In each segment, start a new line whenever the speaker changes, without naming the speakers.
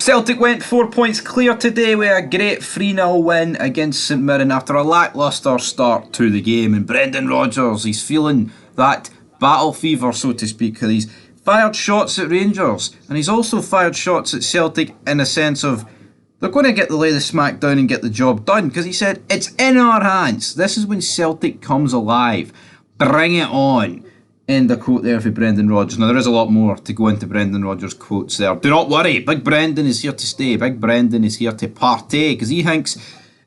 Celtic went 4 points clear today with a great 3-0 win against St Mirren after a lacklustre start to the game. And Brendan Rodgers, he's feeling that battle fever, so to speak, because he's fired shots at Rangers and he's also fired shots at Celtic in a sense of they're going to lay the smack down and get the job done, because he said, it's in our hands. This is when Celtic comes alive. Bring it on. End the quote there for Brendan Rodgers. Now, there is a lot more to go into Brendan Rodgers' quotes there. Do not worry, Big Brendan is here to stay. Big Brendan is here to partay, because he thinks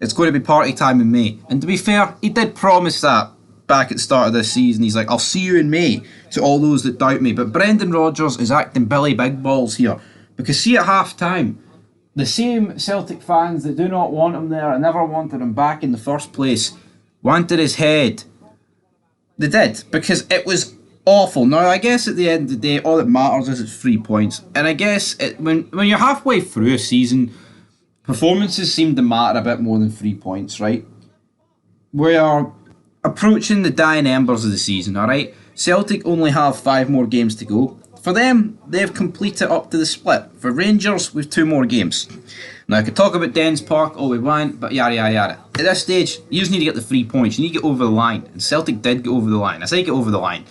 it's going to be party time in May. And to be fair, he did promise that back at the start of this season. He's like, I'll see you in May, to all those that doubt me. But Brendan Rodgers is acting Billy Big Balls here, because see at half time, the same Celtic fans that do not want him there and never wanted him back in the first place wanted his head. They did, because it was awful. Now, I guess at the end of the day, all that matters is it's 3 points. And I guess when you're halfway through a season, performances seem to matter a bit more than 3 points, right? We are approaching the dying embers of the season, alright? Celtic only have 5 more games to go. For them, they've completed up to the split. For Rangers, we've 2 more games. Now, I could talk about Dens Park all we want, but yada yada yada. At this stage, you just need to get the 3 points. You need to get over the line. And Celtic did get over the line. I say get over the line.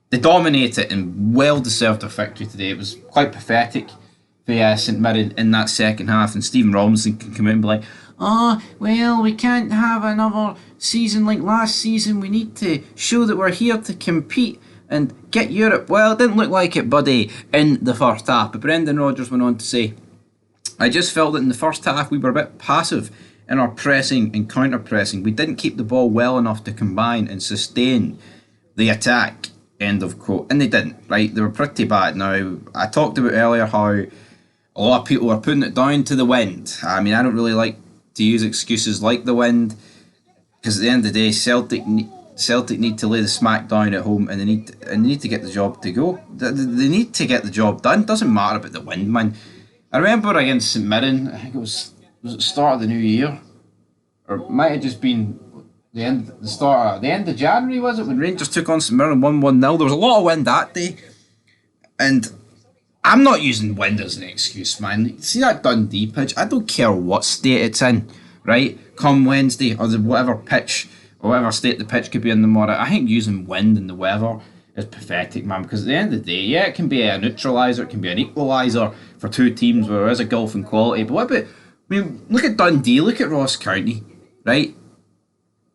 They dominated and well deserved their victory today. It was quite pathetic for St Mirren in that second half. And Stephen Robinson can come in and be like, oh, well, we can't have another season like last season. We need to show that we're here to compete and get Europe. Well, it didn't look like it, buddy, in the first half. But Brendan Rodgers went on to say, I just felt that in the first half we were a bit passive in our pressing and counter-pressing. We didn't keep the ball well enough to combine and sustain the attack. End of quote. And they didn't, right? They were pretty bad. Now, I talked about earlier how a lot of people are putting it down to the wind. I mean, I don't really like to use excuses like the wind, because at the end of the day, Celtic need to lay the smack down at home, and they need to get the job to go. They need to get the job done. Doesn't matter about the wind, man. I remember against St Mirren, I think it was the start of the new year, or it might have just been the end of January, was it, when Rangers took on St Mirren 1-1-0. There was a lot of wind that day, and I'm not using wind as an excuse, man. See that Dundee pitch? I don't care what state it's in, right? Come Wednesday, or whatever pitch, or whatever state the pitch could be in tomorrow, I think using wind and the weather is pathetic, man, because at the end of the day, yeah, it can be a neutraliser, it can be an equaliser for two teams where there is a gulf in quality, but what about, I mean, look at Dundee, look at Ross County, right?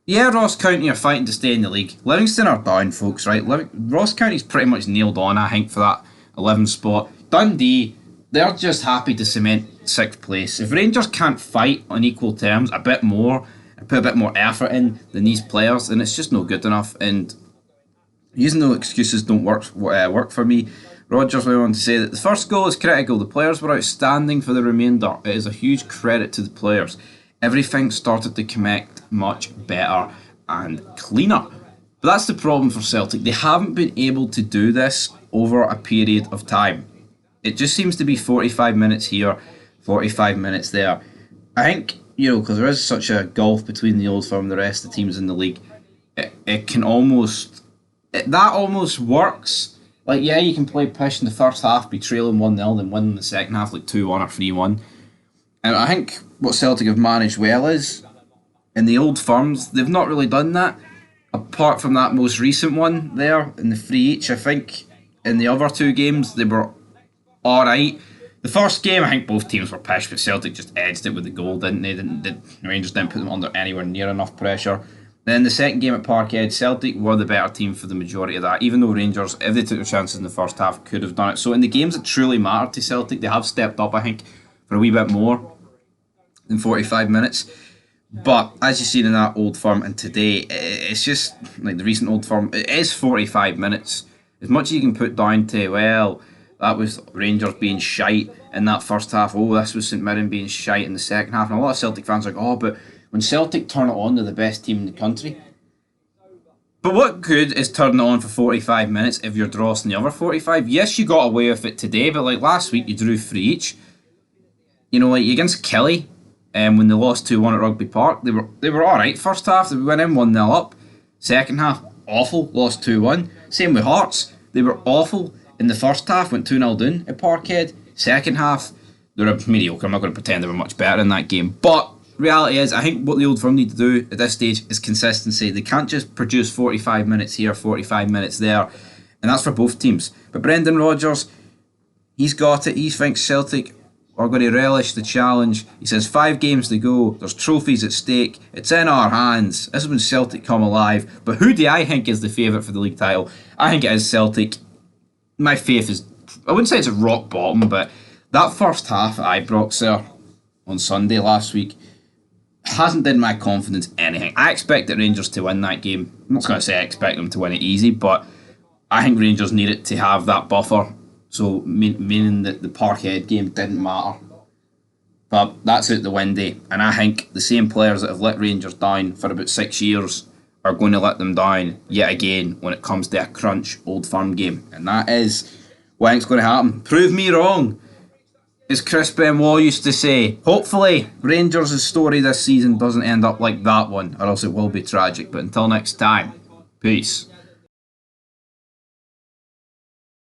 Yeah, Ross County are fighting to stay in the league. Livingston are down, folks, right? Ross County's pretty much nailed on, I think, for that 11th spot. Dundee, they're just happy to cement 6th place. If Rangers can't fight on equal terms a bit more, and put a bit more effort in than these players, then it's just no good enough. And using no excuses don't work for me. Rodgers went on to say that the first goal is critical. The players were outstanding for the remainder. It is a huge credit to the players. Everything started to connect much better and cleaner. But that's the problem for Celtic. They haven't been able to do this over a period of time. It just seems to be 45 minutes here, 45 minutes there. I think, because there is such a gulf between the old firm and the rest of the teams in the league, it can almost... that almost works. Like, yeah, you can play pish in the first half, be trailing 1-0, then win in the second half like 2-1 or 3-1. And I think what Celtic have managed well is, in the old firms, they've not really done that. Apart from that most recent one there, in the 3 each, I think in the other 2 games, they were alright. The first game, I think both teams were pish, but Celtic just edged it with the goal, didn't they? Rangers didn't put them under anywhere near enough pressure. Then the second game at Parkhead, Celtic were the better team for the majority of that, even though Rangers, if they took their chances in the first half, could have done it. So in the games that truly mattered to Celtic, they have stepped up, I think, for a wee bit more than 45 minutes. But as you've seen in that old firm and today, it's just like the recent old firm, it is 45 minutes. As much as you can put down to, well, that was Rangers being shite in that first half, oh, this was St Mirren being shite in the second half, and a lot of Celtic fans are like, oh, but when Celtic turn it on, they're the best team in the country. But what good is turning it on for 45 minutes if you're drossing the other 45? Yes, you got away with it today, but like last week you drew 3 each. Like against Kelly, when they lost 2-1 at Rugby Park, they were alright first half, they went in 1-0 up. Second half, awful, lost 2-1. Same with Hearts, they were awful in the first half, went 2-0 down at Parkhead. Second half, they were mediocre. I'm not going to pretend they were much better in that game. But reality is, I think what the Old Firm need to do at this stage is consistency. They can't just produce 45 minutes here, 45 minutes there. And that's for both teams. But Brendan Rodgers, he's got it. He thinks Celtic are going to relish the challenge. He says 5 games to go. There's trophies at stake. It's in our hands. This is when Celtic come alive. But who do I think is the favourite for the league title? I think it is Celtic. My faith is, I wouldn't say it's at rock bottom, but that first half at Ibrox there on Sunday last week hasn't done my confidence anything. I expected Rangers to win that game. I'm not going to say I expect them to win it easy, but I think Rangers need it to have that buffer. So meaning that the Parkhead game didn't matter. But that's out the window. And I think the same players that have let Rangers down for about 6 years are going to let them down yet again when it comes to a crunch Old Firm game. And that is what I think's going to happen. Prove me wrong, as Chris Benoit used to say. Hopefully Rangers' story this season doesn't end up like that one, or else it will be tragic. But until next time, peace.